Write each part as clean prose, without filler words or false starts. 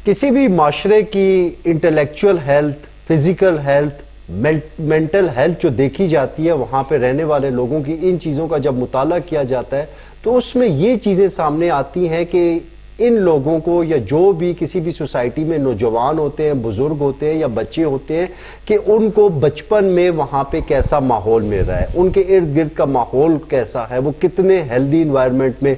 کسی بھی معاشرے کی intellectual health, physical health, mental health جو دیکھی جاتی ہے، وہاں پہ رہنے والے لوگوں کی ان چیزوں کا جب مطالعہ کیا جاتا ہے تو اس میں یہ چیزیں سامنے آتی ہیں کہ ان لوگوں کو یا جو بھی کسی بھی سوسائٹی میں نوجوان ہوتے ہیں، بزرگ ہوتے ہیں یا بچے ہوتے ہیں، کہ ان کو بچپن میں وہاں پہ کیسا ماحول مل رہا ہے، ان کے ارد گرد کا ماحول کیسا ہے، وہ کتنے ہیلدی انوائرمنٹ میں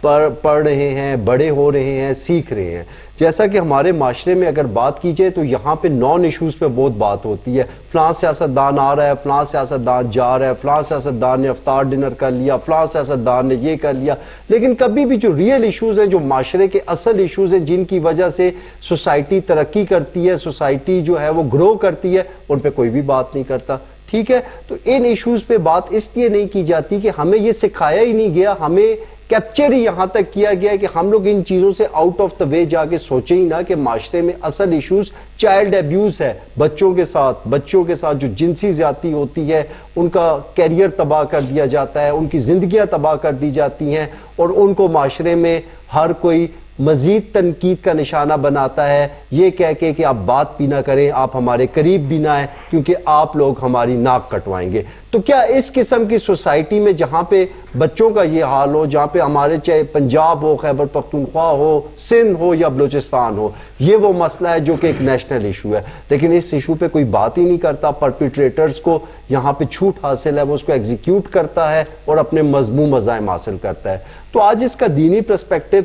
پڑھ رہے ہیں، بڑے ہو رہے ہیں، سیکھ رہے ہیں۔ جیسا کہ ہمارے معاشرے میں اگر بات کی جائے تو یہاں پہ نان ایشوز پہ بہت بات ہوتی ہے، فلاں سیاستدان آ رہا ہے، فلاں سیاستدان جا رہا ہے، فلاں سیاستدان نے افطار ڈنر کر لیا، فلاں سیاستدان نے یہ کر لیا، لیکن کبھی بھی جو ریئل ایشوز ہیں، جو معاشرے کے اصل ایشوز ہیں، جن کی وجہ سے سوسائٹی ترقی کرتی ہے، سوسائٹی جو ہے وہ گرو کرتی ہے، ان پہ کوئی بھی بات نہیں کرتا۔ ٹھیک ہے، تو ان ایشوز پہ بات اس لیے نہیں کی جاتی کہ ہمیں یہ سکھایا ہی نہیں گیا، ہمیں کیپچر ہی یہاں تک کیا گیا کہ ہم لوگ ان چیزوں سے آؤٹ آف دا وے جا کے سوچیں ہی نہ کہ معاشرے میں اصل ایشوز چائلڈ ایبیوز ہے، بچوں کے ساتھ جو جنسی زیادتی ہوتی ہے، ان کا کیریئر تباہ کر دیا جاتا ہے، ان کی زندگیاں تباہ کر دی جاتی ہیں، اور ان کو معاشرے میں ہر کوئی مزید تنقید کا نشانہ بناتا ہے، یہ کہہ کے کہ آپ بات بھی نہ کریں، آپ ہمارے قریب بھی نہ آئیں کیونکہ آپ لوگ ہماری ناک کٹوائیں گے۔ تو کیا اس قسم کی سوسائٹی میں جہاں پہ بچوں کا یہ حال ہو، جہاں پہ ہمارے چاہے پنجاب ہو، خیبر پختونخوا ہو، سندھ ہو یا بلوچستان ہو، یہ وہ مسئلہ ہے جو کہ ایک نیشنل ایشو ہے، لیکن اس ایشو پہ کوئی بات ہی نہیں کرتا، پرپیٹریٹرز کو یہاں پہ چھوٹ حاصل ہے، وہ اس کو ایگزیکیوٹ کرتا ہے اور اپنے مذموم مزاحم حاصل کرتا ہے۔ تو آج اس کا دینی پرسپیکٹو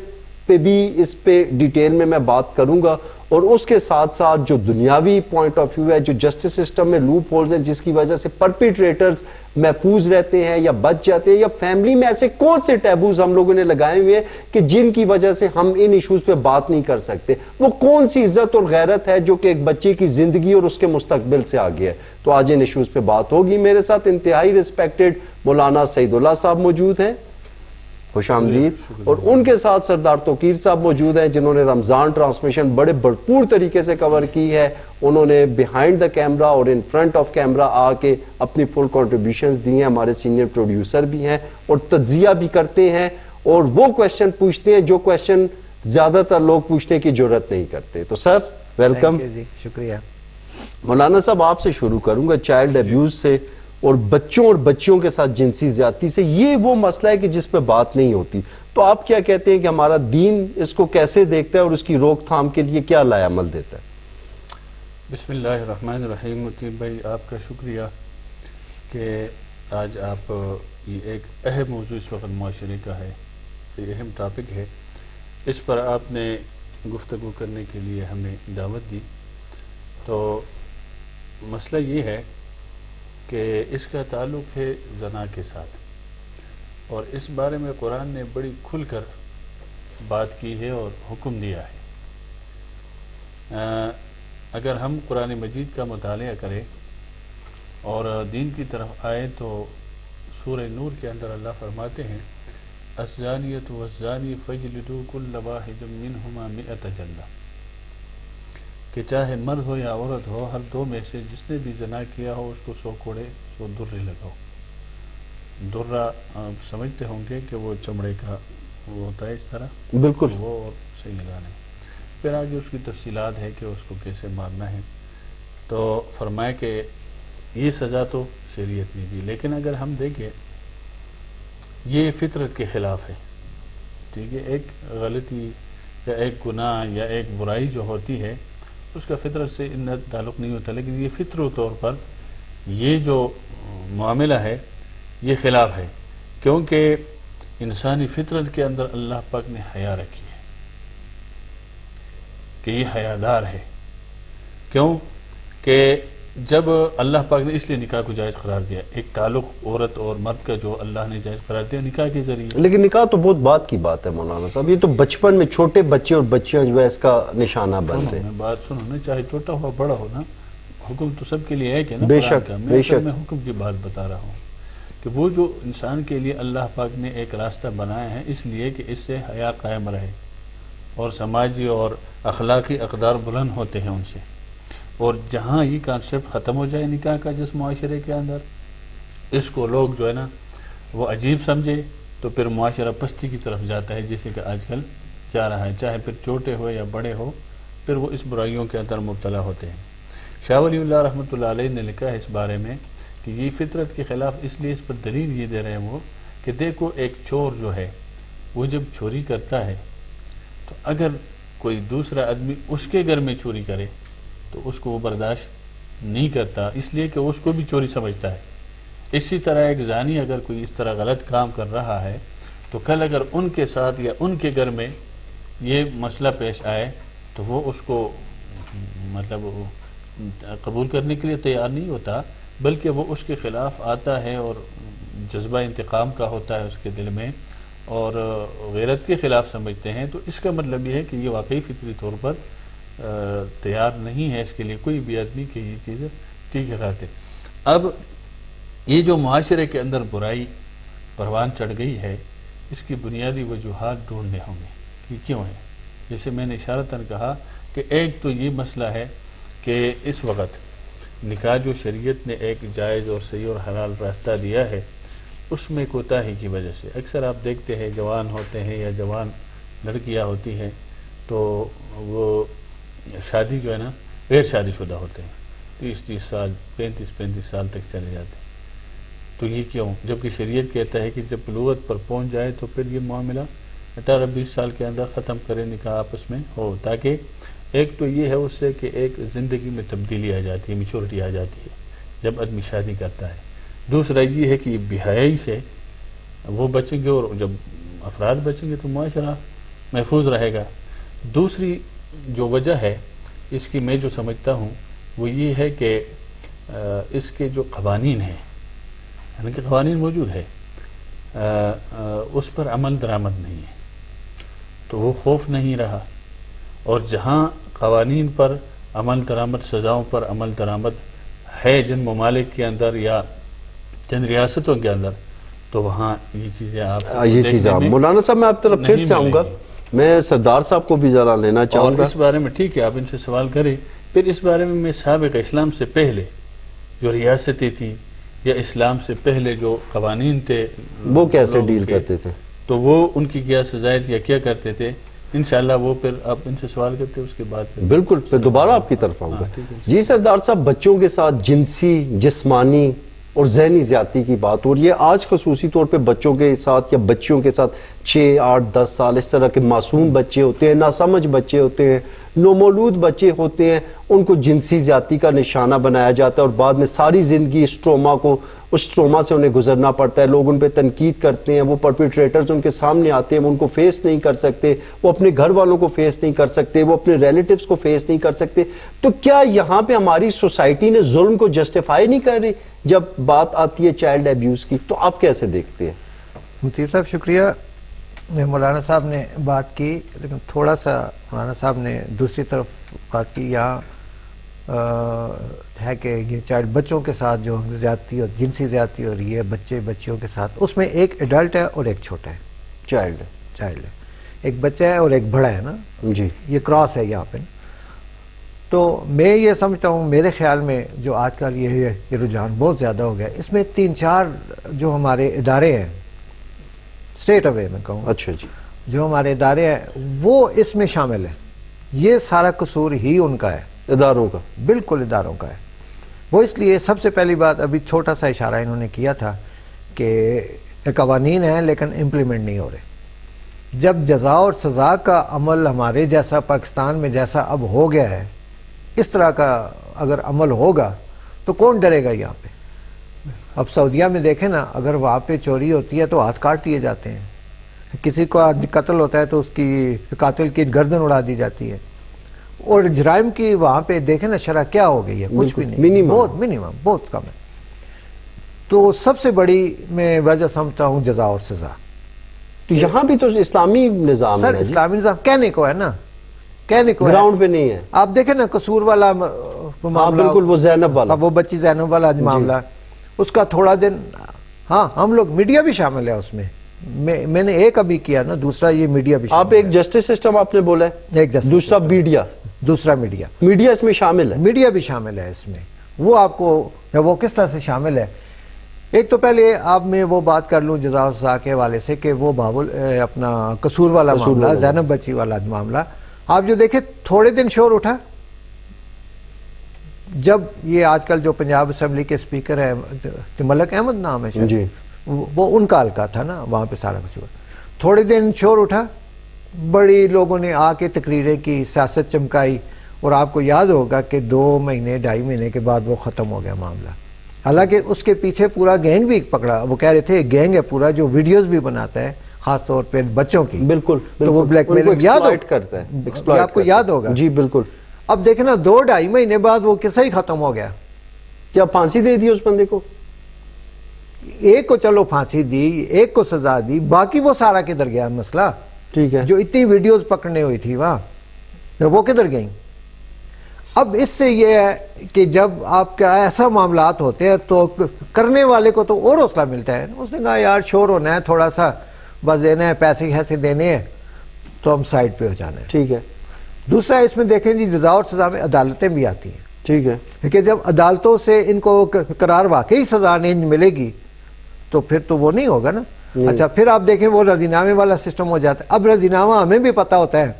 پہ بھی اس پہ ڈیٹیل میں بات کروں گا، اور اس کے ساتھ ساتھ جو دنیاوی پوائنٹ آف ویو ہے، جو جسٹس سسٹم میں لوپ ہولز ہیں جس کی وجہ سے پرپیٹریٹرز محفوظ رہتے ہیں یا بچ جاتے ہیں، یا فیملی میں ایسے کون سے ٹیبوز ہم لوگوں نے لگائے ہوئے ہیں کہ جن کی وجہ سے ہم ان ایشوز پہ بات نہیں کر سکتے، وہ کون سی عزت اور غیرت ہے جو کہ ایک بچے کی زندگی اور اس کے مستقبل سے آگے ہے۔ تو آج ان ایشوز پہ بات ہوگی۔ میرے ساتھ انتہائی ریسپیکٹڈ مولانا سعید اللہ صاحب موجود ہیں، خوش آمدید، اور ان کے ساتھ سردار توقیر صاحب موجود ہیں جنہوں نے رمضان ٹرانسمیشن بڑے بھرپور طریقے سے کور کی ہے، انہوں نے بیہائنڈ دا کیمرہ اور ان فرنٹ آف کیمرہ آ کے اپنی فل کنٹریبیوشنز دی ہیں، ہمارے سینئر پروڈیوسر بھی ہیں اور تجزیہ بھی کرتے ہیں، اور وہ کویسچن پوچھتے ہیں جو کویسچن زیادہ تر لوگ پوچھنے کی جرات نہیں کرتے۔ تو سر ویلکم۔ جی شکریہ۔ مولانا صاحب آپ سے شروع کروں گا، چائلڈ ایبیوز سے اور بچوں اور بچیوں کے ساتھ جنسی زیادتی سے، یہ وہ مسئلہ ہے کہ جس پہ بات نہیں ہوتی، تو آپ کیا کہتے ہیں کہ ہمارا دین اس کو کیسے دیکھتا ہے اور اس کی روک تھام کے لیے کیا لائے عمل دیتا ہے؟ بسم اللہ الرحمن الرحیم۔ مطیب بھائی آپ کا شکریہ کہ آج آپ یہ ایک اہم موضوع اس وقت معاشرے کا ہے، ایک اہم ٹاپک ہے، اس پر آپ نے گفتگو کرنے کے لیے ہمیں دعوت دی۔ تو مسئلہ یہ ہے کہ اس کا تعلق ہے زنا کے ساتھ، اور اس بارے میں قرآن نے بڑی کھل کر بات کی ہے اور حکم دیا ہے۔ اگر ہم قرآن مجید کا مطالعہ کریں اور دین کی طرف آئے تو سورہ نور کے اندر اللہ فرماتے ہیں الزانیۃ والزانی فاجلدوا کل واحد منہما 100 جلدہ، کہ چاہے مرد ہو یا عورت ہو، ہر دو میں سے جس نے بھی زنا کیا ہو اس کو 100 کوڑے 100 درے لگاؤ۔ درہ آپ سمجھتے ہوں گے کہ وہ چمڑے کا وہ ہوتا ہے اس طرح، بالکل، وہ اور صحیح لگانا ہے۔ پھر آگے اس کی تفصیلات ہے کہ اس کو کیسے مارنا ہے۔ تو فرمائے کہ یہ سزا تو شریعت نے دی، لیکن اگر ہم دیکھیں یہ فطرت کے خلاف ہے۔ ٹھیک ہے، ایک غلطی یا ایک گناہ یا ایک برائی جو ہوتی ہے اس کا فطرت سے ان تعلق نہیں ہوتا، لیکن یہ فطری طور پر یہ جو معاملہ ہے یہ خلاف ہے، کیونکہ انسانی فطرت کے اندر اللہ پاک نے حیا رکھی ہے کہ یہ حیادار ہے۔ کیوں کہ جب اللہ پاک نے اس لیے نکاح کو جائز قرار دیا، ایک تعلق عورت اور مرد کا جو اللہ نے جائز قرار دیا نکاح کے ذریعے، لیکن نکاح تو بہت بات کی بات ہے مولانا صاحب، یہ تو بچپن میں چھوٹے بچے اور بچیاں جو ہے اس کا نشانہ بنتے ہیں۔ بات سنو نا، چاہے چھوٹا ہو بڑا ہو نا، حکم تو سب کے لیے ہے کہ نا، بے قرآن شک، کا۔ بے میں شک۔ اصل میں حکم کی بات بتا رہا ہوں کہ وہ جو انسان کے لیے اللہ پاک نے ایک راستہ بنایا ہے اس لیے کہ اس سے حیا قائم رہے اور سماجی اور اخلاقی اقدار بلند ہوتے ہیں ان سے، اور جہاں یہ کانسیپٹ ختم ہو جائے نکاح کا جس معاشرے کے اندر، اس کو لوگ جو ہے نا وہ عجیب سمجھے تو پھر معاشرہ پستی کی طرف جاتا ہے، جیسے کہ آج کل جا رہا ہے، چاہے پھر چھوٹے ہو یا بڑے ہو، پھر وہ اس برائیوں کے اندر مبتلا ہوتے ہیں۔ شاہ ولی اللہ رحمۃ اللہ علیہ نے لکھا ہے اس بارے میں کہ یہ فطرت کے خلاف اس لیے، اس پر دلیل یہ دے رہے ہیں وہ کہ دیکھو ایک چور جو ہے وہ جب چوری کرتا ہے تو اگر کوئی دوسرا آدمی اس کے گھر میں چوری کرے تو اس کو وہ برداشت نہیں کرتا، اس لیے کہ اس کو بھی چوری سمجھتا ہے۔ اسی طرح ایک زانی اگر کوئی اس طرح غلط کام کر رہا ہے تو کل اگر ان کے ساتھ یا ان کے گھر میں یہ مسئلہ پیش آئے تو وہ اس کو مطلب قبول کرنے کے لیے تیار نہیں ہوتا، بلکہ وہ اس کے خلاف آتا ہے اور جذبہ انتقام کا ہوتا ہے اس کے دل میں اور غیرت کے خلاف سمجھتے ہیں۔ تو اس کا مطلب یہ ہے کہ یہ واقعی فطری طور پر تیار نہیں ہے اس کے لیے کوئی بھی آدمی کہ یہ چیزیں ٹھیک ہے۔ اب یہ جو معاشرے کے اندر برائی پروان چڑھ گئی ہے، اس کی بنیادی وجوہات ڈھونڈنے ہوں گے کہ کیوں ہے۔ جیسے میں نے اشارتاً کہا کہ ایک تو یہ مسئلہ ہے کہ اس وقت نکاح جو شریعت نے ایک جائز اور صحیح اور حلال راستہ دیا ہے، اس میں کوتاہی کی وجہ سے اکثر آپ دیکھتے ہیں جوان ہوتے ہیں یا جوان لڑکیاں ہوتی ہیں تو وہ شادی جو ہے نا غیر شادی شدہ ہوتے ہیں، 30 سال 35 سال تک چلے جاتے ہیں۔ تو یہ کیوں؟ جبکہ شریعت کہتا ہے کہ جب بلوغت پر پہنچ جائے تو پھر یہ معاملہ 18-20 سال کے اندر ختم کرے، نکاح آپس میں ہو، تاکہ ایک تو یہ ہے اس سے کہ ایک زندگی میں تبدیلی آ جاتی ہے، میچورٹی آ جاتی ہے جب آدمی شادی کرتا ہے۔ دوسرا یہ ہے کہ بے حیائی سے وہ بچیں گے اور جب افراد بچیں گے تو معاشرہ محفوظ رہے گا۔ دوسری جو وجہ ہے اس کی میں جو سمجھتا ہوں وہ یہ ہے کہ اس کے جو قوانین ہیں، یعنی کہ قوانین موجود ہے، اس پر عمل درآمد نہیں ہے، تو وہ خوف نہیں رہا۔ اور جہاں قوانین پر عمل درآمد، سزاؤں پر عمل درآمد ہے جن ممالک کے اندر یا جن ریاستوں کے اندر، تو وہاں یہ چیزیں آپ مولانا صاحب میں آپ طرف پھر سے آؤں گا، میں سردار صاحب کو بھی ذرا لینا چاہوں گا اس بارے میں۔ ٹھیک ہے، آپ ان سے سوال کریں، پھر اس بارے میں سابق اسلام سے پہلے جو ریاستیں تھیں یا اسلام سے پہلے جو قوانین تھے وہ کیسے ڈیل کرتے تھے، تو وہ ان کی کیا سزائیں یا کیا کرتے تھے، انشاءاللہ وہ پھر آپ ان سے سوال کرتے اس کے بعد بالکل پھر دوبارہ آپ کی طرف آؤں گا۔ جی سردار صاحب، بچوں کے ساتھ جنسی، جسمانی اور ذہنی زیادتی کی بات، اور یہ آج خصوصی طور پہ بچوں کے ساتھ یا بچیوں کے ساتھ 6 8 10 سال اس طرح کے معصوم بچے ہوتے ہیں، ناسمجھ بچے ہوتے ہیں، نومولود بچے ہوتے ہیں، ان کو جنسی زیادتی کا نشانہ بنایا جاتا ہے اور بعد میں ساری زندگی اس ٹروما سے انہیں گزرنا پڑتا ہے۔ لوگ ان پہ تنقید کرتے ہیں، وہ پرپیٹریٹرز ان کے سامنے آتے ہیں، وہ ان کو فیس نہیں کر سکتے، وہ اپنے گھر والوں کو فیس نہیں کر سکتے، وہ اپنے ریلیٹیوز کو فیس نہیں کر سکتے۔ تو کیا یہاں پہ ہماری سوسائٹی نے ظلم کو جسٹیفائی نہیں کر رہی جب بات آتی ہے چائلڈ ایبیوز کی؟ تو آپ کیسے دیکھتے ہیں؟ مطیع صاحب شکریہ، مولانا صاحب نے بات کی، لیکن تھوڑا سا مولانا صاحب نے دوسری طرف بات کی۔ یہاں ہے کہ یہ چائلڈ بچوں کے ساتھ جو زیادتی اور جنسی زیادتی ہو رہی ہے بچے بچیوں کے ساتھ، اس میں ایک ایڈلٹ ہے اور ایک چھوٹا ہے، چائلڈ ہے، ایک بچہ ہے اور ایک بڑا ہے نا جی، یہ کراس ہے یہاں پہ۔ تو میں یہ سمجھتا ہوں، میرے خیال میں جو آج کل یہ رجحان بہت زیادہ ہو گیا، اس میں 3-4 جو ہمارے ادارے ہیں، اسٹیٹ اوے میں کہوں، اچھا جی، جو ہمارے ادارے ہیں وہ اس میں شامل ہیں۔ یہ سارا قصور ہی ان کا ہے، اداروں کا، بالکل اداروں کا ہے۔ وہ اس لیے سب سے پہلی بات، ابھی چھوٹا سا اشارہ انہوں نے کیا تھا کہ قوانین ہیں لیکن امپلیمنٹ نہیں ہو رہے۔ جب جزا اور سزا کا عمل ہمارے جیسا پاکستان میں جیسا اب ہو گیا ہے، اس طرح کا اگر عمل ہوگا تو کون ڈرے گا یہاں پہ؟ اب سعودیہ میں دیکھیں نا، اگر وہاں پہ چوری ہوتی ہے تو ہاتھ کاٹ دیے جاتے ہیں، کسی کو قتل ہوتا ہے تو اس کی قاتل کی گردن اڑا دی جاتی ہے، اور جرائم کی وہاں پہ دیکھیں نا شرح کیا ہو گئی ہے، کچھ بھی نہیں، بہت منیمم، بہت کم ہے۔ تو سب سے بڑی میں وجہ سمجھتا ہوں جزا اور سزا۔ تو یہاں بھی تو اسلامی نظام سر اسلامی نظام کہنے کو ہے نا، کہنے کو گراؤنڈ پہ نہیں ہے۔ آپ دیکھیں نا قصور والا معاملہ، بالکل وہ زینب والا، وہ بچی زینب والا معاملہ، اس کا تھوڑا دن، ہاں ہم لوگ میڈیا بھی شامل ہے اس میں، میں نے ایک ابھی کیا نا، دوسرا یہ میڈیا بھی شامل ہے۔ آپ ایک جسٹس سسٹم آپ نے بولا ہے، ایک جسٹس، دوسرا میڈیا، دوسرا میڈیا، اس میں شامل ہے، میڈیا بھی شامل ہے اس میں۔ وہ آپ کو وہ کس طرح سے شامل ہے ایک تو پہلے اب میں وہ بات کر لوں جزا و سزا کے حوالے سے کہ وہ بابل اپنا قصور والا معاملہ، زینب بچی والا معاملہ، آپ جو دیکھیں تھوڑے دن شور اٹھا جب یہ آج کل جو پنجاب اسمبلی کے اسپیکر ہیں ملک احمد نام ہے جی، وہ ان کا حلقہ تھا نا، وہاں پہ سارا کچھ ہوا، تھوڑے دن شور اٹھا، بڑی لوگوں نے آ کے تقریریں کی، سیاست چمکائی، اور آپ کو یاد ہوگا کہ 2 مہینے 2.5 مہینے کے بعد وہ ختم ہو گیا معاملہ. حالانکہ اس کے پیچھے پورا گینگ بھی پکڑا، وہ کہہ رہے تھے گینگ ہے پورا جو ویڈیوز بھی بناتا ہے خاص طور پہ بچوں کی. بالکل تو وہ بلیک میلنگ کرتا ہے، آپ کو یاد ہوگا. جی بالکل. اب دیکھیں نا 2-2.5 مہینے بعد وہ کیسا ہی ختم ہو گیا. کیا پھانسی دے دی اس بندے کو؟ ایک کو چلو پھانسی دی، ایک کو سزا دی، باقی وہ سارا کدھر گیا مسئلہ؟ ٹھیک ہے. جو اتنی ویڈیوز پکڑنے ہوئی تھی وہاں، وہ کدھر گئیں؟ اب اس سے یہ ہے کہ جب آپ کا ایسا معاملات ہوتے ہیں تو کرنے والے کو تو اور حوصلہ ملتا ہے. اس نے کہا یار شور ہونا ہے تھوڑا سا، بس دینا ہے، پیسے ایسے دینے ہیں تو ہم سائڈ پہ ہو جانا ہے. ٹھیک ہے. دوسرا اس میں دیکھیں جی جزا اور سزا میں عدالتیں بھی آتی ہیں. ٹھیک ہے. کہ جب عدالتوں سے ان کو قرار واقعی سزا نہیں ملے گی تو پھر تو وہ نہیں ہوگا نا. اچھا پھر آپ دیکھیں وہ رضینامے والا سسٹم ہو جاتا ہے. اب رضینامہ ہمیں بھی پتا ہوتا ہے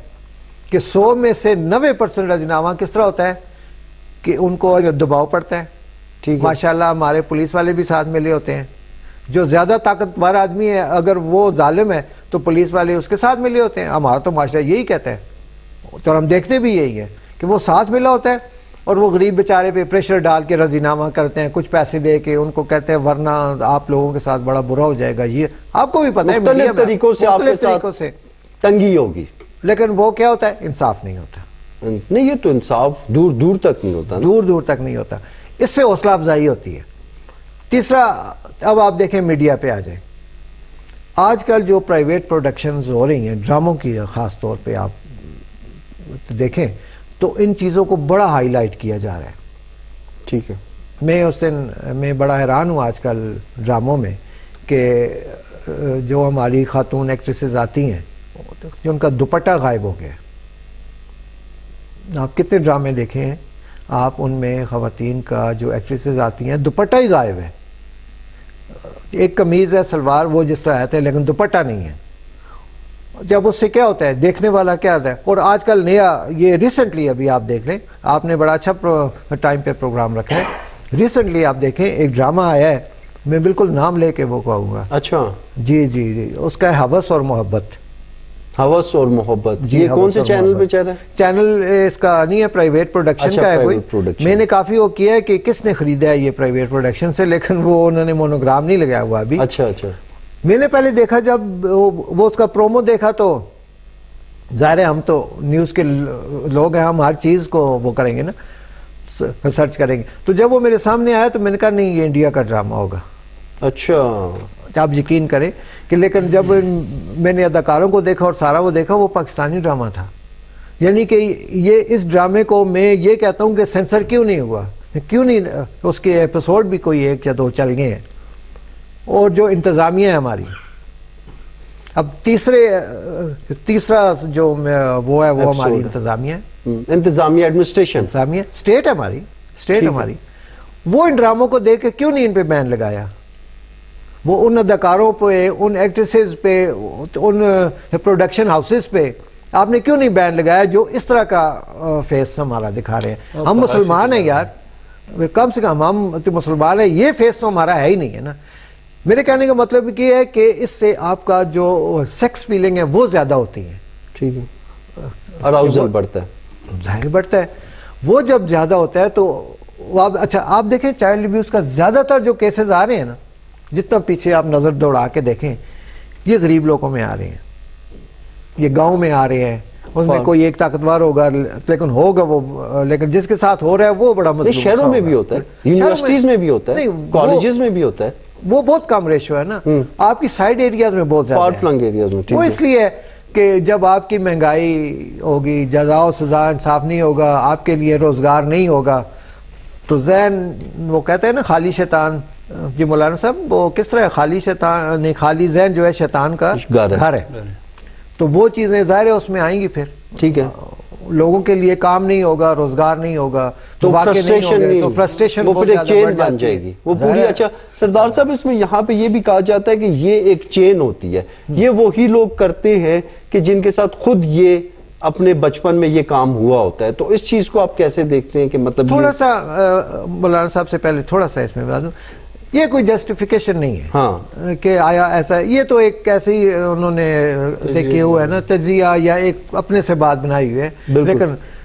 کہ 100 میں سے 90% رضینامہ کس طرح ہوتا ہے کہ ان کو دباؤ پڑتا ہے. ٹھیک ہے. ماشاءاللہ ہمارے پولیس والے بھی ساتھ ملے ہوتے ہیں. جو زیادہ طاقتور آدمی ہے اگر وہ ظالم ہے تو پولیس والے اس کے ساتھ ملے ہوتے ہیں. ہمارا تو معاشرہ یہی کہتا ہے تو ہم دیکھتے بھی یہی ہے کہ وہ ساتھ ملا ہوتا ہے اور وہ غریب بیچارے پہ پریشر ڈال کے رضینامہ کرتے ہیں، کچھ پیسے دے کے ان کو کہتے ہیں ورنہ آپ لوگوں کے ساتھ بڑا برا ہو جائے گا. یہ آپ کو بھی پتہ ہے مختلف طریقوں سے آپ کے ساتھ تنگی ہوگی، لیکن وہ کیا ہوتا ہے؟ انصاف نہیں ہوتا. نہیں یہ تو انصاف دور دور تک نہیں ہوتا، دور دور تک نہیں ہوتا. اس سے حوصلہ افزائی ہوتی ہے. تیسرا اب آپ دیکھیں میڈیا پہ آ جائیں. آج کل جو پرائیویٹ پروڈکشنز ہو رہی ہیں ڈراموں کی، خاص طور پہ آپ دیکھیں تو ان چیزوں کو بڑا ہائی لائٹ کیا جا رہا ہے. ٹھیک ہے. میں اس دن میں بڑا حیران ہوں آج کل ڈراموں میں کہ جو ہماری خاتون ایکٹریسز آتی ہیں جو ان کا دوپٹہ غائب ہو گیا. آپ کتنے ڈرامے دیکھے ہیں آپ، ان میں خواتین کا جو ایکٹریسز آتی ہیں دوپٹہ ہی غائب ہے. ایک قمیض ہے سلوار وہ جس طرح آتا ہے لیکن دوپٹہ نہیں ہے. جب اس سے کیا ہوتا ہے دیکھنے والا کیا ہوتا ہے. اور آج کل نیا یہ ریسنٹلی ابھی آپ دیکھ لیں، آپ نے بڑا اچھا ٹائم پہ پروگرام رکھا ہے. ریسنٹلی آپ دیکھیں ایک ڈرامہ آیا ہے، میں بالکل نام لے کے وہ کہوں گا. اچھا جی جی جی، اس کا ہے ہوس اور محبت. ہوس اور محبت. جی یہ کون سے چینل پہ چل رہا ہے؟ چینل اس کا نہیں ہے، پرائیویٹ پروڈکشن کا ہے کوئی. میں نے کافی وہ کیا ہے کہ کس نے خریدا ہے یہ پرائیویٹ پروڈکشن سے، لیکن وہ انہوں نے مونوگرام نہیں لگایا ہوا ابھی. اچھا اچھا. میں نے پہلے دیکھا جب وہ اس کا پرومو دیکھا تو ظاہر ہے ہم تو نیوز کے لوگ ہیں، ہم ہر چیز کو وہ کریں گے نا، سرچ کریں گے. تو جب وہ میرے سامنے آیا تو میں نے کہا نہیں یہ انڈیا کا ڈرامہ ہوگا. اچھا. آپ یقین کریں کہ لیکن جب میں نے اداکاروں کو دیکھا اور سارا وہ دیکھا وہ پاکستانی ڈرامہ تھا. یعنی کہ یہ اس ڈرامے کو میں یہ کہتا ہوں کہ سینسر کیوں نہیں ہوا، کیوں نہیں اس کے ایپیسوڈ بھی کوئی 1 یا 2 چل گئے ہیں. اور جو انتظامیہ ہے ہماری، اب تیسرا جو وہ ہے وہ ہماری انتظامیہ ہے، انتظامیہ ایڈمنسٹریشن، انتظامیہ اسٹیٹ ہے ہماری، اسٹیٹ ہماری. وہ ان ڈراموں کو دیکھ کے کیوں نہیں ان پہ بین لگایا؟ وہ ان اداکاروں پہ، ان ایکٹریسز پہ، ان پروڈکشن ہاؤسز پہ آپ نے کیوں نہیں بین لگایا جو اس طرح کا فیس ہمارا دکھا رہے ہیں؟ ہم مسلمان ہیں یار، کم سے کم ہم مسلمان ہیں، یہ فیس تو ہمارا ہے ہی نہیں ہے نا. میرے کہنے کا مطلب یہ ہے کہ اس سے آپ کا جو سیکس فیلنگ ہے وہ زیادہ ہوتی ہے. ٹھیک ہے. اراؤزل بڑھتا ہے، ظاہر بڑھتا ہے. وہ جب زیادہ ہوتا ہے تو اچھا آپ دیکھیں چائلڈ ابیوز کا زیادہ تر جو کیسز آ رہے ہیں نا، جتنا پیچھے آپ نظر دوڑا کے دیکھیں یہ غریب لوگوں میں آ رہے ہیں، یہ گاؤں میں آ رہے ہیں. اس میں کوئی ایک طاقتور ہوگا لیکن ہوگا وہ، لیکن جس کے ساتھ ہو رہا ہے وہ بڑا مظلوم. شہروں میں بھی ہوتا ہے، یونیورسٹیز میں بھی ہوتا ہے، کالجز میں بھی ہوتا ہے. وہ بہت کم ریشو ہے نا. آپ کی سائڈ ایریاز میں بہت زیادہ فار فلنگ ایریاز میں. وہ اس لیے کہ جب آپ کی مہنگائی ہوگی، جزا و سزا انصاف نہیں ہوگا، آپ کے لیے روزگار نہیں ہوگا تو ذہن وہ کہتے ہیں نا خالی شیطان. جی مولانا صاحب وہ کس طرح خالی شیطان نہیں، خالی ذہن جو ہے شیطان کا گھر ہے. تو وہ چیزیں ظاہر ہے اس میں آئیں گی پھر. ٹھیک ہے. لوگوں کے لیے کام نہیں ہوگا, روزگار نہیں ہوگا, تو واقع نہیں فرسٹریشن ہوگے, نہیں, تو فرسٹریشن وہ پھر ایک چین بن جائے گی وہ پوری. اچھا سردار صاحب اس میں یہاں پہ یہ بھی کہا جاتا ہے کہ یہ ایک چین ہوتی ہے, یہ وہی لوگ کرتے ہیں کہ جن کے ساتھ خود یہ اپنے بچپن میں یہ کام ہوا ہوتا ہے, تو اس چیز کو آپ کیسے دیکھتے ہیں کہ مطلب تھوڑا سا مولانا صاحب سے پہلے تھوڑا سا اس میں بتا دوں, یہ کوئی جسٹیفیکیشن نہیں ہے ہاں کہ آیا ایسا, یہ تو ایک ایسے ہی انہوں نے دیکھے ہوئے ہے نا, تجزیہ یا ایک اپنے سے بات بنائی ہوئی ہے.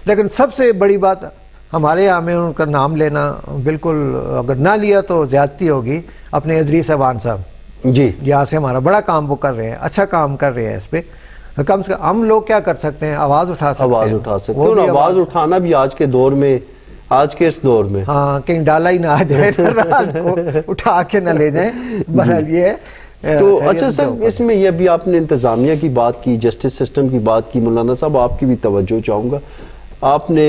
لیکن سب سے بڑی بات ہمارے یہاں میں ان کا نام لینا بالکل, اگر نہ لیا تو زیادتی ہوگی, اپنے ادریس احوان صاحب جی یہاں سے ہمارا بڑا کام وہ کر رہے ہیں, اچھا کام کر رہے ہیں اس پہ. کم سے کم ہم لوگ کیا کر سکتے ہیں, آواز اٹھا سکتے ہیں, آواز اٹھا سکتے ہیں, آواز اٹھانا بھی آج کے دور میں, آج کے اس دور میں ہاں کہیں ڈالا ہی نہ آ جائے, رات کو اٹھا کے نہ لے جائیں. بہرحال یہ ہے. تو اچھا سر, اس میں یہ بھی آپ نے انتظامیہ کی بات کی, جسٹس سسٹم کی بات کی, مولانا صاحب آپ کی بھی توجہ چاہوں گا, آپ نے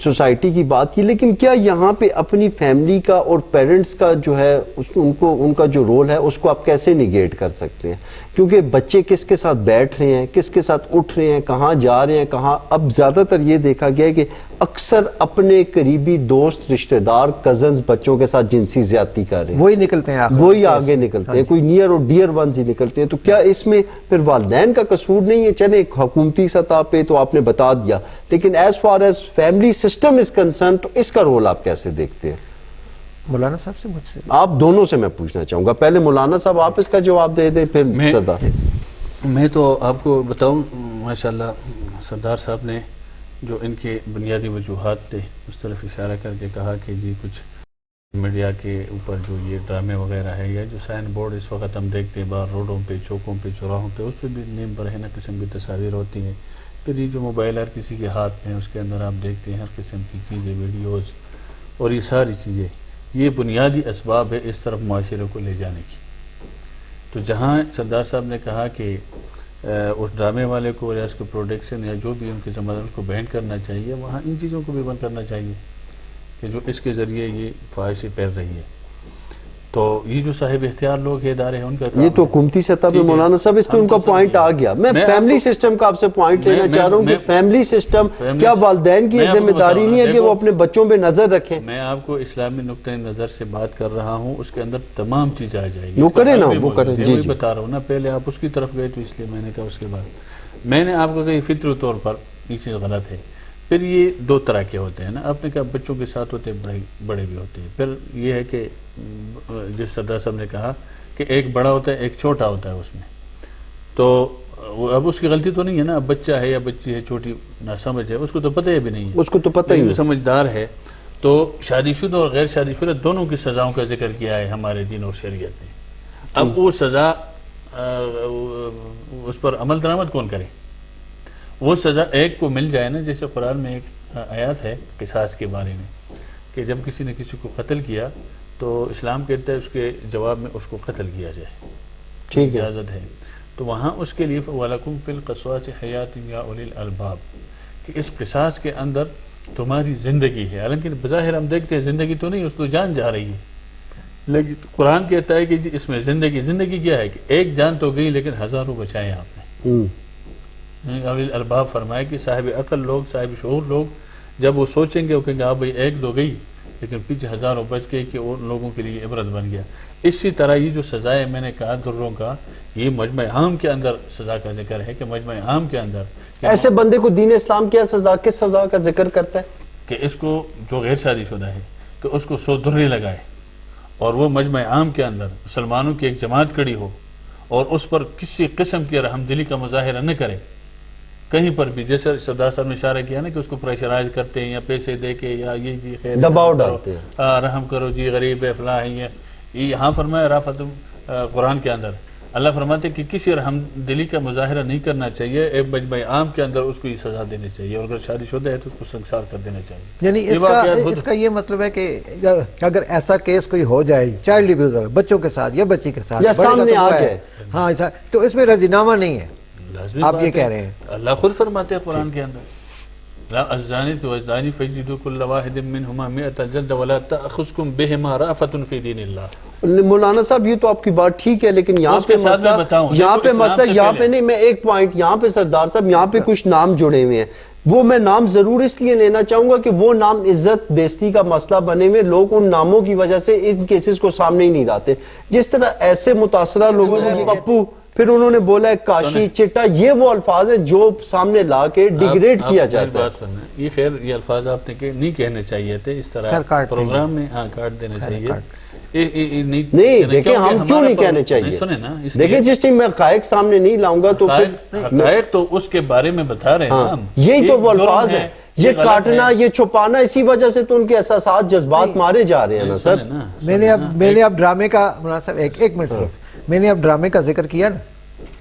سوسائٹی کی بات کی, لیکن کیا یہاں پہ اپنی فیملی کا اور پیرنٹس کا جو ہے ان کا جو رول ہے اس کو آپ کیسے نیگیٹ کر سکتے ہیں؟ کیونکہ بچے کس کے ساتھ بیٹھ رہے ہیں, کس کے ساتھ اٹھ رہے ہیں, کہاں جا رہے ہیں, کہاں, اب زیادہ تر یہ دیکھا گیا ہے کہ اکثر اپنے قریبی دوست, رشتہ دار, کزنز بچوں کے ساتھ جنسی زیادتی کر رہے ہیں, وہی نکلتے ہیں, وہی آگے نکلتے ہیں, کوئی نیئر اور ڈیئر ونز ہی نکلتے ہیں. تو کیا اس میں پھر والدین کا قصور نہیں ہے؟ چلے ایک حکومتی سطح پہ تو آپ نے بتا دیا, لیکن as far as family system is concern, تو اس کا رول آپ کیسے دیکھتے ہیں؟ مولانا صاحب سے, مجھ سے, آپ دونوں سے میں پوچھنا چاہوں گا, پہلے مولانا صاحب آپ اس کا جواب دے دیں, پھر سردار. میں تو آپ کو بتاؤں, ماشاءاللہ سردار صاحب نے جو ان کے بنیادی وجوہات تھے اس طرف اشارہ کر کے کہا کہ جی کچھ میڈیا کے اوپر جو یہ ڈرامے وغیرہ ہے, یا جو سائن بورڈ اس وقت ہم دیکھتے ہیں باہر روڈوں پہ, چوکوں پہ, چوراہوں پہ, اس پہ بھی نیم برہنہ قسم کی تصاویر ہوتی ہیں. پھر یہ جو موبائل ہر کسی کے ہاتھ میں, اس کے اندر آپ دیکھتے ہیں ہر قسم کی چیزیں, ویڈیوز, اور یہ ساری چیزیں, یہ بنیادی اسباب ہے اس طرف معاشرے کو لے جانے کی. تو جہاں سردار صاحب نے کہا کہ اس ڈرامے والے کو یا اس کو پروڈکشن یا جو بھی ان کے ذمہ دار اس کو بین کرنا چاہیے, وہاں ان چیزوں کو بھی بند کرنا چاہیے کہ جو اس کے ذریعے یہ خواہشیں پھیل رہی ہے. تو یہ جو صاحب اختیار لوگ ادارے ہیں ان کا, یہ تو حکومتی سطح پہ مولانا صاحب اس پہ ان کا پوائنٹ آ گیا. میں فیملی سسٹم کا آپ سے پوائنٹ لینا چاہ رہا ہوں کہ فیملی سسٹم, کیا والدین کی یہ ذمہ داری نہیں ہے کہ وہ اپنے بچوں پہ نظر رکھیں؟ میں آپ کو اسلامی نقطۂ نظر سے بات کر رہا ہوں, اس کے اندر تمام چیز آ جائے گی. وہ کریں نا, وہ کریں, جی جی بتا رہا ہوں نا, پہلے آپ اس کی طرف گئے تو اس لیے میں نے کہا. اس کے بعد میں نے آپ کو کہا فطری طور پر یہ چیز غلط ہے. پھر یہ دو طرح کے ہوتے ہیں نا, آپ نے کہا بچوں کے ساتھ ہوتے ہیں, بڑے بھی ہوتے ہیں. پھر یہ ہے کہ جس سردار صاحب نے کہا کہ ایک بڑا ہوتا ہے ایک چھوٹا ہوتا ہے اس میں, تو اب اس کی غلطی تو نہیں ہے نا, اب بچہ ہے یا بچی ہے چھوٹی ناسمجھ ہے, اس کو تو پتہ ہی بھی نہیں ہے, اس کو تو پتہ ہی نہیں, سمجھدار ہے. تو شادی شدہ اور غیر شادی شدہ دونوں کی سزاؤں کا ذکر کیا ہے ہمارے دین اور شریعت نے. اب وہ سزا اس پر عمل درآمد کون کرے؟ وہ سزا ایک کو مل جائے نا, جیسے قرآن میں ایک آیات ہے قصاص کے بارے میں کہ جب کسی نے کسی کو قتل کیا تو اسلام کہتا ہے اس کے جواب میں اس کو قتل کیا جائے, ٹھیک ہے, اجازت ہے. تو وہاں اس کے لیے وَلَكُمْ فِي الْقِصَاصِ حَيَاةٌ يَا أُولِي الْأَلْبَابِ کہ اس قصاص کے اندر تمہاری زندگی ہے. حالانکہ بظاہر ہم دیکھتے ہیں زندگی تو نہیں, اس کو جان جا رہی ہے, لیکن قرآن کہتا ہے کہ اس میں زندگی کیا ہے کہ ایک جان تو گئی لیکن ہزاروں بچائے آپ نے. اولی الباب فرمائے کہ صاحب عقل لوگ, صاحب شعور لوگ جب وہ سوچیں گے وہ کہیں گے ہاں بھائی ایک دو گئی لیکن پیچھے ہزاروں بچ گئی, کہ اور لوگوں کے لیے عبرت بن گیا. اسی طرح یہ جو سزائے میں نے کہا دروں کا, یہ مجمع عام کے اندر سزا کا ذکر ہے کہ مجمع عام کے اندر ایسے بندے کو دین اسلام کیا سزا, کس سزا کا ذکر کرتا ہے کہ اس کو جو غیر شادی شدہ ہے کہ اس کو 100 درے لگائے اور وہ مجمع عام کے اندر مسلمانوں کی ایک جماعت کھڑی ہو اور اس پر کسی قسم کی رحم دلی کا مظاہرہ نہ کرے کہیں پر بھی. جیسے سردار صاحب نے اشارہ کیا نا کہ اس کو پریشرائز کرتے ہیں یا پیسے دے کے یا یہ جی خیر دباؤ ڈالتے ہیں, رحم کرو جی غریب ہے فلاں ہے. یہ یہاں فرمایا رافت قرآن کے اندر اللہ فرماتے کہ کسی رحم دلی کا مظاہرہ نہیں کرنا چاہیے, ایک مجمع عام کے اندر اس کو یہ سزا دینی چاہیے, اور اگر شادی شدہ ہے تو اس کو سنسار کر دینا چاہیے. یعنی اس کا یہ مطلب ہے کہ اگر ایسا کیس کوئی ہو جائے چائلڈ ابیوزر بچوں کے ساتھ یا بچی کے ساتھ یا سامنے آ جائے, ہاں تو اس میں رضینامہ نہیں ہے, آپ یہ کہہ رہے ہیں. اللہ خود فرماتے ہیں قرآن کے اندر الزانیۃ والزانی فاجلدوا کل واحد منہما 100 جلدۃ ولا تأخذکم بہما رأفۃ فی دین اللہ. مولانا صاحب یہ تو آپ کی بات ٹھیک ہے, لیکن یہاں پہ مسئلہ نہیں, میں ایک پوائنٹ یہاں پہ سردار صاحب یہاں پہ کچھ نام جڑے ہوئے ہیں. وہ میں نام ضرور اس لیے لینا چاہوں گا کہ وہ نام عزت بیزتی کا مسئلہ بنے میں لوگ ان ناموں کی وجہ سے ان کیسز کو سامنے ہی نہیں لاتے. جس طرح ایسے متاثرہ لوگوں کو پپو، پھر انہوں نے بولا ہے کاشی، چٹا، یہ وہ الفاظ ہیں جو سامنے لا کے ڈیگریڈ کیا جاتا ہے. یہ خیر یہ الفاظ آپ نے نہیں کہنے چاہیے تھے اس طرح پروگرام میں، ہاں کاٹ دینے چاہیے. نہیں دیکھیں ہم کیوں نہیں کہنے چاہیے، دیکھیں جس ٹائم میں حقائق سامنے نہیں لاؤں گا تو حقائق تو اس کے بارے میں بتا رہے ہیں. یہی تو وہ الفاظ ہیں، یہ کاٹنا، یہ چھپانا، اسی وجہ سے تو ان کے احساسات جذبات مارے جا رہے ہیں نا سر. میں نے اب ڈرامے کا مناسب ایک منٹ صرف، میں نے اب ڈرامے کا ذکر کیا نا.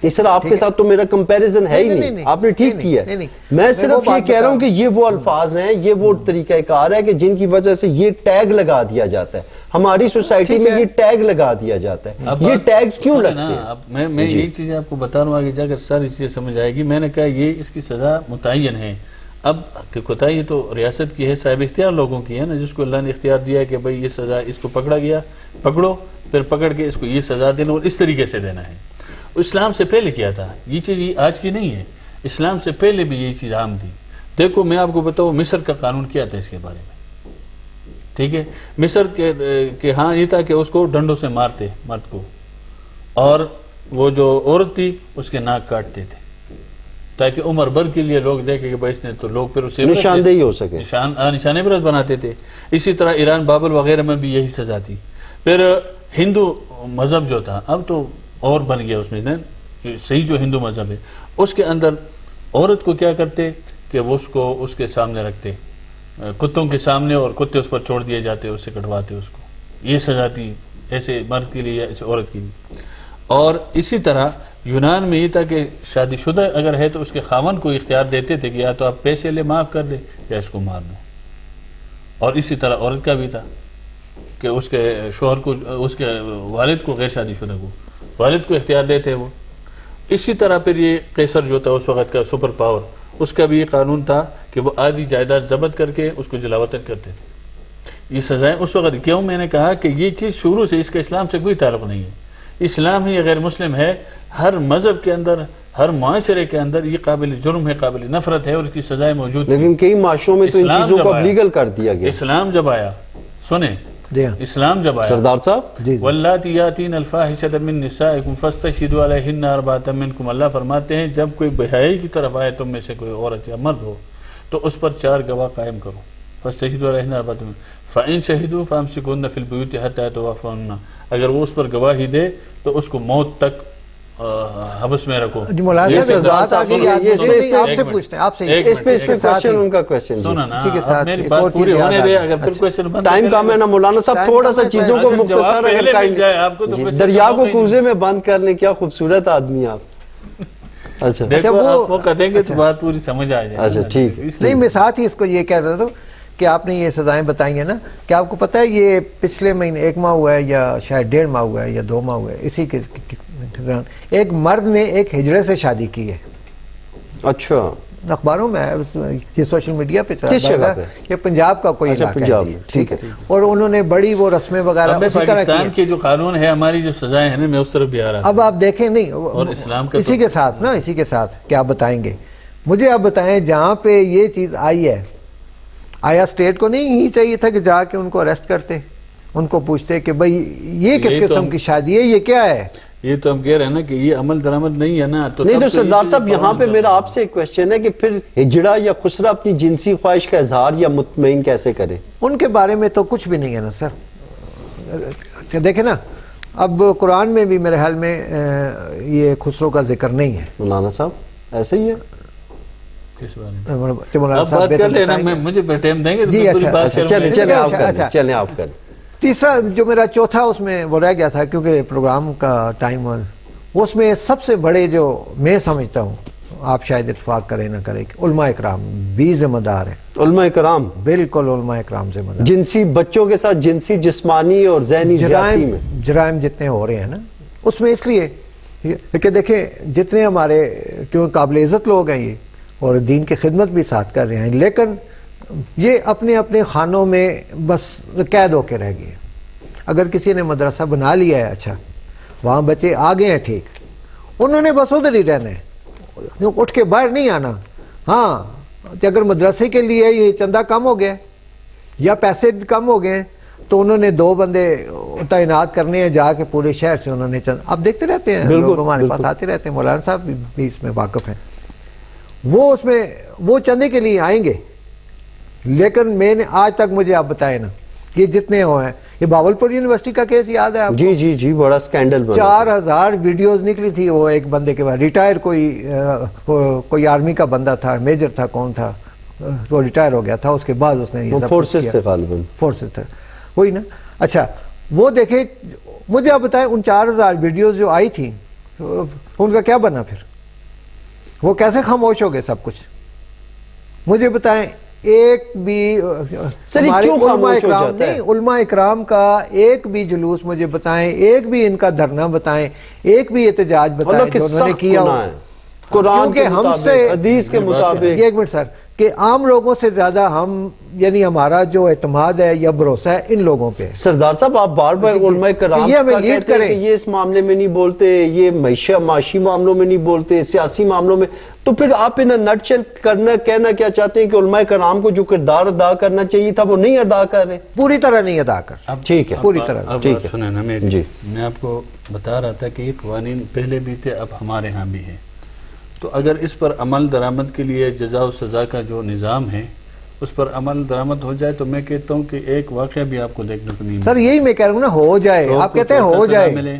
اس طرح آپ کے ساتھ تو میرا کمپیریزن ہے ہی نہیں، آپ نے ٹھیک کیا. میں صرف یہ کہہ رہا ہوں کہ یہ وہ الفاظ ہیں، یہ وہ طریقہ کار ہے کہ جن کی وجہ سے یہ ٹیگ لگا دیا جاتا ہے ہماری سوسائٹی میں، یہ ٹیگ لگا دیا جاتا ہے. یہ ٹیگز کیوں لگتے ہیں؟ میں یہی چیزیں آپ کو بتا رہا ہوں، آگے جا کر ساری چیزیں سمجھ آئے گی. میں نے کہا یہ اس کی سزا متعین ہے. اب کوتاہی تو ریاست کی ہے، صاحب اختیار لوگوں کی ہے نا، جس کو اللہ نے اختیار دیا ہے کہ بھئی یہ سزا، اس کو پکڑا گیا پکڑو، پھر پکڑ کے اس کو یہ سزا دینا اور اس طریقے سے دینا ہے. اسلام سے پہلے کیا تھا یہ چیز، یہ آج کی نہیں ہے، اسلام سے پہلے بھی یہ چیز عام تھی. دیکھو میں آپ کو بتاؤں مصر کا قانون کیا تھا اس کے بارے میں، ٹھیک ہے. مصر کے ہاں یہ تھا کہ اس کو ڈنڈوں سے مارتے مرد کو، اور وہ جو عورت تھی اس کے ناک کاٹتے تھے تاکہ عمر بھر کے لیے لوگ دیکھیں کہ بھائی اس نے تو لوگ پھر اسے نشاندہی ہو سکے، نشان عبرت بناتے تھے. اسی طرح ایران بابل وغیرہ میں بھی یہی سزا تھی. پھر ہندو مذہب جو تھا اب تو اور بن گیا، اس میں صحیح جو ہندو مذہب ہے اس کے اندر عورت کو کیا کرتے کہ وہ اس کو اس کے سامنے رکھتے کتوں کے سامنے، اور کتے اس پر چھوڑ دیے جاتے، اس سے کٹواتے اس کو. یہ سزا تھی ایسے مرد کے لیے یا ایسے عورت کے لیے. اور اسی طرح یونان میں یہ تھا کہ شادی شدہ اگر ہے تو اس کے خاوند کو اختیار دیتے تھے کہ یا تو آپ پیسے لے معاف کر دے یا اس کو مار دو. اور اسی طرح عورت کا بھی تھا کہ اس کے شوہر کو، اس کے والد کو، غیر شادی شدہ کو والد کو اختیار دیتے وہ. اسی طرح پھر یہ قیصر جو تھا اس وقت کا سپر پاور، اس کا بھی یہ قانون تھا کہ وہ آدھی جائیداد ضبط کر کے اس کو جلاوطن کرتے تھے. یہ سزائیں اس وقت. کیوں میں نے کہا کہ یہ چیز شروع سے اس کا اسلام سے کوئی تعلق نہیں ہے. اسلام ہی غیر مسلم ہے. ہر مذہب کے اندر، ہر معاشرے کے اندر یہ قابل جرم ہے، قابل نفرت ہے، اور اس کی سزائیں موجود ہیں. لیکن کئی معاشروں میں تو ان چیزوں کو لیگل کر دیا گیا. اسلام جب آیا، سنیں، اسلام جب آیا، سردار صاحب، واللاتی یاتین الفاحشۃ من نسائکم فاستشہدوا علیہن اربعۃ منکم، اللہ فرماتے ہیں جب کوئی بحیائی کی طرف آئے تم میں سے کوئی عورت یا مرد ہو تو اس پر 4 گواہ قائم کرو. فاستشہدوا علیہن اربعۃ منکم فإن شہدوا فامسکوہن فی البیوت حتی یتوفاہن، اگر وہ اس پر گواہی دے تو اس کو موت تک حبس میں رکھو. میری بات پوری ہونے دے، اگر پھر کوئی ٹائم کم ہے نا مولانا صاحب، تھوڑا سا چیزوں کو مختصر اگر دریا کو کوزے میں بند کر لیں. کیا خوبصورت آدمی آپ. اچھا دیکھو آپ موقع دیں گے تو بات پوری سمجھ آ جائے. اچھا ٹھیک ہے. نہیں میں ساتھ ہی اس کو یہ کہہ رہا تھا کہ آپ نے یہ سزائیں بتائی ہیں نا، کہ آپ کو پتہ ہے یہ پچھلے مہینے 1 ماہ ہوا ہے یا شاید 1.5 ماہ ہوا ہے یا 2 ماہ ہوا ہے، اسی کے دوران ایک مرد نے ایک ہجڑے سے شادی کی ہے. اچھا، اخباروں میں یہ سوشل میڈیا پہ کس جگہ پہ؟ یہ پنجاب کا کوئی علاقہ پنجاب ہے. میں، ٹھیک ہے. اور انہوں نے بڑی وہ رسمیں وغیرہ اسی طرح پاکستان کے جو قانون ہے، ہماری جو سزائیں ہیں نا، میں اس طرف بھی آ رہا. اب آپ دیکھیں نہیں، اور اسلام کا اسی کے ساتھ نا، اسی کے ساتھ کیا آپ بتائیں گے مجھے؟ آپ بتائیں جہاں پہ یہ چیز آئی ہے، آیا اسٹیٹ کو نہیں ہی چاہیے تھا کہ جا کے ان کو اریسٹ کرتے، ان کو پوچھتے کہ بھئی یہ کس قسم کی شادی ہے، یہ کیا ہے؟ یہ تو ہم کہہ رہے ہیں نا کہ یہ عمل درآمد نہیں ہے نا. نہیں تو سردار صاحب یہاں پہ میرا آپ سے ایک کوشچن ہے کہ پھر ہجڑا یا خسرہ اپنی جنسی خواہش کا اظہار یا مطمئن کیسے کرے؟ ان کے بارے میں تو کچھ بھی نہیں ہے نا سر. دیکھیں نا، اب قرآن میں بھی میرے حال میں یہ خسرو کا ذکر نہیں ہے. مولانا صاحب ایسے ہی ہے. بات کر لینا، مجھے ٹائم دیں گے. جی اچھا، چلیں آپ کریں. تیسرا جو میرا چوتھا اس میں وہ رہ گیا تھا کیونکہ پروگرام کا ٹائم، اس میں سب سے بڑے جو میں سمجھتا ہوں، آپ شاید اتفاق کریں نہ کریں، کہ علماء اکرام بھی ذمہ دار ہیں. علماء اکرام بالکل علماء اکرام ذمہ دار. جنسی بچوں کے ساتھ جنسی جسمانی اور ذہنی زیادتی میں جرائم جتنے ہو رہے ہیں نا، اس میں اس لیے کہ دیکھیں جتنے ہمارے کیوں قابل عزت لوگ ہیں یہ، اور دین کی خدمت بھی ساتھ کر رہے ہیں، لیکن یہ اپنے اپنے خانوں میں بس قید ہو کے رہ گئے. اگر کسی نے مدرسہ بنا لیا ہے، اچھا وہاں بچے آ گئے ہیں، ٹھیک، انہوں نے بس ادھر ہی رہنا ہے، اٹھ کے باہر نہیں آنا. ہاں کہ اگر مدرسے کے لیے یہ چندہ کم ہو گیا یا پیسے کم ہو گئے تو انہوں نے 2 بندے تعینات کرنے ہیں جا کے پورے شہر سے انہوں نے اب دیکھتے رہتے ہیں لوگ ہمارے پاس آتے رہتے ہیں، مولانا صاحب بھی اس میں واقف ہیں، وہ اس میں وہ چندے کے لیے آئیں گے، لیکن میں نے آج تک مجھے آپ بتائے نا یہ جتنے ہوئے ہیں، یہ باولپور یونیورسٹی کا کیس یاد ہے آپ کو؟ جی بڑا سکینڈل بنا 4000 ویڈیوز نکلی تھی، وہ ایک بندے کے بعد ریٹائر کوئی آرمی کا بندہ تھا، میجر تھا، کون تھا، وہ ریٹائر ہو گیا تھا، اس کے بعد اس نے یہ فورسز سے غالباً فورسز تھا وہی نا۔ اچھا وہ دیکھیں، مجھے آپ بتائیں ان 4000 ویڈیوز جو آئی تھی ان کا کیا بنا پھر؟ وہ کیسے خاموش ہو گئے سب کچھ؟ مجھے بتائیں ایک بھی علماء اکرام کا ایک بھی جلوس مجھے بتائیں، ایک بھی ان کا دھرنا بتائیں، ایک بھی احتجاج بتائیں جو انہوں نے کیا ہو، قرآن کے مطابق، حدیث کے مطابق۔ ایک منٹ سر، کہ عام لوگوں سے زیادہ ہم یعنی ہمارا جو اعتماد ہے یا بھروسہ ہے ان لوگوں پہ۔ سردار صاحب آپ بار بار علماء کرام کا کہتے ہیں کہ یہ اس معاملے میں نہیں بولتے، یہ معاشی معاملوں میں نہیں بولتے، سیاسی معاملوں میں، تو پھر آپ انہیں نٹ چل کہنا کیا چاہتے ہیں کہ علماء کرام کو جو کردار ادا کرنا چاہیے تھا وہ نہیں ادا کر رہے؟ پوری طرح نہیں ادا کر، ٹھیک ہے، پوری طرح۔ اب سنیں نا میری، میں آپ کو بتا رہا تھا کہ یہ قوانین پہلے بھی تھے، اب ہمارے ہاں بھی ہیں، تو اگر اس پر عمل درآمد کے لیے جزا و سزا کا جو نظام ہے اس پر عمل درآمد ہو جائے تو میں کہتا ہوں کہ ایک واقعہ بھی آپ کو دیکھنے کو نہیں سر یہی میں کہہ رہا ہوں نا، ہو جائے، آپ کہتے ہیں ہو جائے،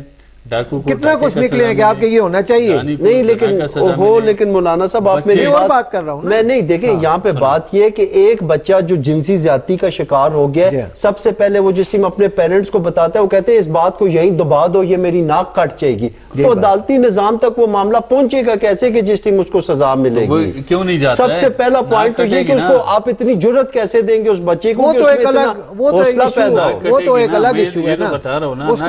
ڈاکو کو کتنا کچھ نکلے ہیں کہ آپ کے یہ ہونا چاہیے نہیں، لیکن مولانا صاحب آپ میری بات کر رہا ہوں میں نہیں، دیکھیں یہاں پہ بات یہ ہے کہ ایک بچہ جو جنسی زیادتی کا شکار ہو گیا ہے، سب سے پہلے وہ جس ٹائم اپنے پیرنٹس کو بتاتا ہے وہ کہتے ہیں اس بات کو یہیں دبا دو، یہ میری ناک کٹ جائے گی، تو عدالتی نظام تک وہ معاملہ پہنچے گا کیسے کہ جس ٹائم اس کو سزا ملے گی؟ کیوں نہیں جاتا؟ سب سے پہلا پوائنٹ تو یہ کہ اس کو آپ اتنی جرت کیسے دیں گے اس بچے کو کہ اس میں اتنا حوصلہ پیدا ہو؟ وہ تو ایک الگ ایشو ہے نا،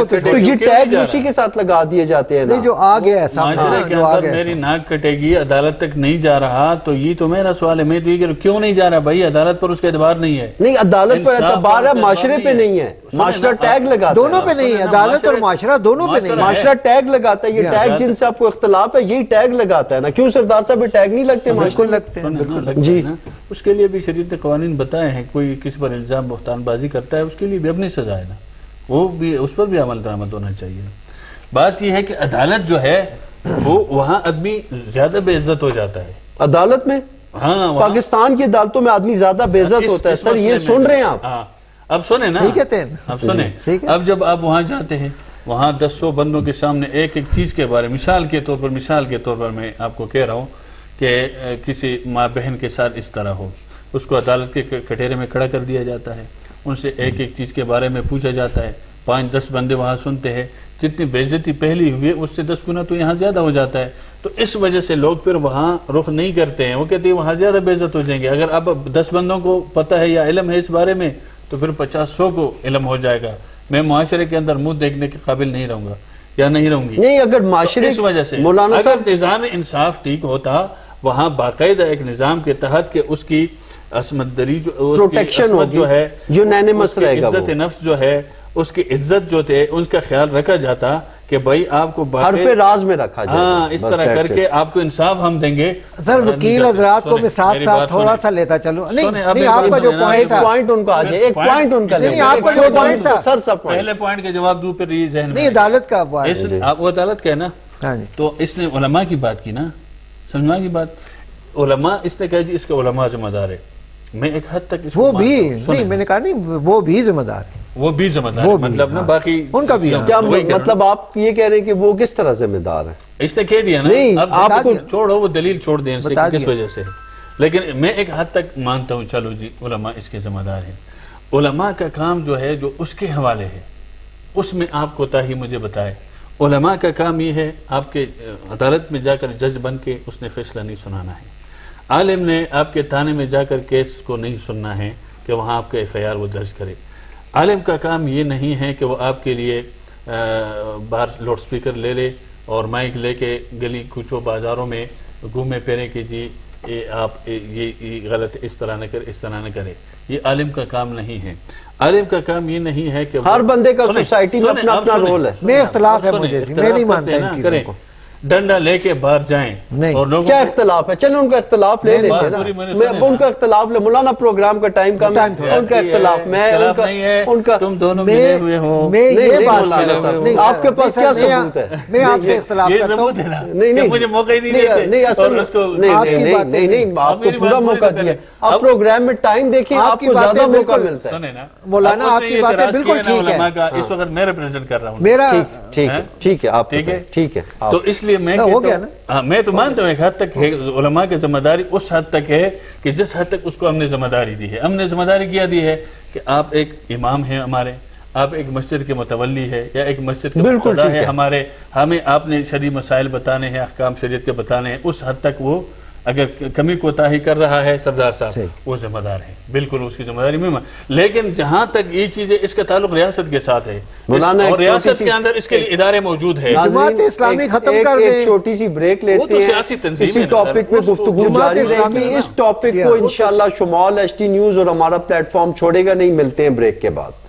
تو یہ ٹیگ اسی کے ساتھ لگا دیے جاتے ہیں نا، جو آ گیا ہے معاشرے کے اندر میری ناک کٹے گی، عدالت تک نہیں جا رہا، تو یہ تو میرا سوال ہے، میں تو یہ کہ کیوں نہیں جا رہا بھائی؟ عدالت پر اس کا اعتبار نہیں ہے۔ نہیں، عدالت پر اعتبار ہے، معاشرے پہ نہیں ہے، معاشرہ ٹیگ لگاتا ہے، دونوں پہ نہیں ہے، عدالت اور معاشرہ دونوں پہ نہیں ہے، معاشرہ ٹیگ لگاتا ہے، یہ ٹیگ جن سے آپ کو اختلاف ہے یہی ٹیگ لگاتا ہے نا، کیوں سردار صاحب یہ ٹیگ نہیں لگتے؟ بالکل لگتے ہیں جی، اس کے لیے بھی شریعت نے قوانین بتائے ہیں، کوئی کسی پر الزام بہتان بازی کرتا ہے اس کے لیے بھی اپنی سزا ہے نا، وہ بھی اس پر بھی عمل درآمد ہونا چاہیے۔ بات یہ ہے کہ عدالت جو ہے وہ وہاں آدمی زیادہ بے عزت ہو جاتا ہے عدالت میں، ہاں پاکستان کی عدالتوں میں آدمی زیادہ بے عزت ہوتا ہے، سر یہ سن رہے ہیں آپ؟ اب سنیں نا، صحیح کہتے ہیں، اب سنیں، اب جب آپ وہاں جاتے ہیں وہاں 100 بندوں کے سامنے ایک ایک چیز کے بارے، مثال کے طور پر میں آپ کو کہہ رہا ہوں کہ کسی ماں بہن کے ساتھ اس طرح ہو، اس کو عدالت کے کٹہرے میں کھڑا کر دیا جاتا ہے، ان سے ایک ایک چیز کے بارے میں پوچھا جاتا ہے، 5-10 بندے وہاں سنتے ہیں، جتنی بے عزتی پہلی ہوئی اس سے 10 گنا تو یہاں زیادہ ہو جاتا ہے، تو اس وجہ سے لوگ پھر وہاں رخ نہیں کرتے ہیں، وہ کہتے ہیں وہاں زیادہ بے عزت ہو جائیں گے۔ اگر اب 10 بندوں کو پتہ ہے یا علم ہے اس بارے میں تو پھر 50-100 کو علم ہو جائے گا، میں معاشرے کے اندر منہ دیکھنے کے قابل نہیں رہوں گا یا نہیں رہوں گی۔ نہیں، اگر معاشرے اس وجہ سے مولانا اگر صاحب نظام انصاف ٹھیک ہوتا، وہاں باقاعدہ ایک نظام کے تحت کہ اس کی عصمت دری جو ہے، یونینیمس رہے گا، عزت نفس جو ہے، اس کی عزت جو تھے ان کا خیال رکھا جاتا کہ بھائی آپ کو ہر پہ راز میں رکھا جائے، ہاں اس طرح کر کے آپ کو انصاف ہم دیں گے۔ سر وکیل حضرات کو میں ساتھ ساتھ تھوڑا سا لیتا چلو، نہیں آپ کا جو پوائنٹ ان کا آ جائے، ایک پوائنٹ ان کا لیں، آپ کا جو پوائنٹ تھا سر سب پہلے پوائنٹ کے جواب دوں پھر یہ ذہن میں نہیں، عدالت کا آپ وہ عدالت کا ہے نا، تو اس نے علماء کی بات کی نا، سمجھا کی بات، علماء اس نے کہا جی اس کے علماء ذمہ دار ہے، میں ایک حد تک وہ بھی نہیں، میں نے کہا نہیں وہ بھی ذمہ دار ہے، وہ بھی ذمہ دار ہے، مطلب نا باقی ان کا بھی کیا مطلب آپ یہ کہہ رہے ہیں کہ وہ کس طرح ذمہ دار ہے؟ اس نے کہہ دیا نا، اب آپ کو چھوڑو وہ دلیل چھوڑ دیں سے کس وجہ سے، لیکن میں ایک حد تک مانتا ہوں چلو جی علماء اس کے ذمہ دار ہیں۔ علماء کا کام جو ہے جو اس کے حوالے ہے اس میں آپ کوتاہی مجھے بتائے۔ علماء کا کام یہ ہے آپ کے عدالت میں جا کر جج بن کے اس نے فیصلہ نہیں سنانا ہے، عالم نے آپ کے تھانے میں جا کر کیس کو نہیں سننا ہے کہ وہاں آپ کا FIR وہ درج کرے، عالم کا کام یہ نہیں ہے کہ وہ آپ کے لیے باہر لاؤڈ سپیکر لے لے اور مائک لے کے گلی کوچوں بازاروں میں گھومے پھرے کہ جی آپ یہ غلط اس طرح نہ کرے، اس طرح نہ کرے، یہ عالم کا کام نہیں ہے۔ عالم کا کام یہ نہیں ہے کہ ہر بندے کا سوسائٹی میں اپنا اپنا رول ہے، میں اختلاف ہے مجھے، میں نہیں مانتا ان چیزوں کو، ڈنڈا لے کے باہر جائیں نہیں. اور لوگوں کیا اختلاف ہے؟ چلیں ان کا اختلاف لے لیتے ہیں نا. میں ان کا اختلاف لے، مولانا پروگرام کا ٹائم کم ہے، ان کا اختلاف میں ان کا تم دونوں ملے ہوئے ہو. میں نہیں یہ نہیں بات مولانا کر رہا ہوں. صاحب، آپ کے پاس کیا ثبوت ہے؟ میں آپ سے اختلاف یہ کرتا ہوں. ثبوت ہے نا نہیں کہ نہیں مجھے موقع ہی نہیں دیتے نہیں اصل اور اس کو نہیں آپ کو میری پورا بات پوری موقع تو دیا. کریں. آپ پروگرام میں ٹائم دیکھیں، آپ آپ کی کو باتیں زیادہ موقع بالکل ملتا ہے. سنیں نا مولانا آپ کی باتیں بالکل ٹھیک ہے. علماء کا اس وقت میں ریپریزنٹ کر رہا ہوں میرا ٹھیک ہے آپ ٹھیک ہے ٹھیک ہے. تو اس لیے میں ہو کہتا گیا ہوں ہاں میں تو مانتا ہوں ایک حد تک علماء کی ذمہ داری اس حد تک ہے کہ جس حد تک اس کو ہم نے ذمہ داری دی ہے. ہم نے ذمہ داری کیا دی ہے کہ آپ ایک امام ہیں ہمارے، آپ ایک مسجد کے متولی ہے یا ایک مسجد کے مقتدا ہے ہمارے، ہمیں آپ نے شرعی مسائل بتانے ہیں، احکام شریعت کے بتانے ہیں. اس حد تک وہ اگر کمی کوتاہی کر رہا ہے سردار صاحب وہ ذمہ دار ہے، بالکل اس کی ذمہ داری میں. لیکن جہاں تک یہ چیزیں اس کا تعلق ریاست کے ساتھ ہے اور ریاست کے اندر اس کے لیے ادارے موجود ہیں. جماعت اسلامی ختم کر دیں. ایک چھوٹی سی بریک وہ تو لیتے سیاسی ہیں، تنظیم اسی ہے نا ٹاپک سر. پہ گفتگو جاری رہے گی. اس ٹاپک کو انشاءاللہ شمال ایچ ٹی نیوز اور ہمارا پلیٹ فارم چھوڑے گا نہیں. ملتے ہیں بریک کے بعد.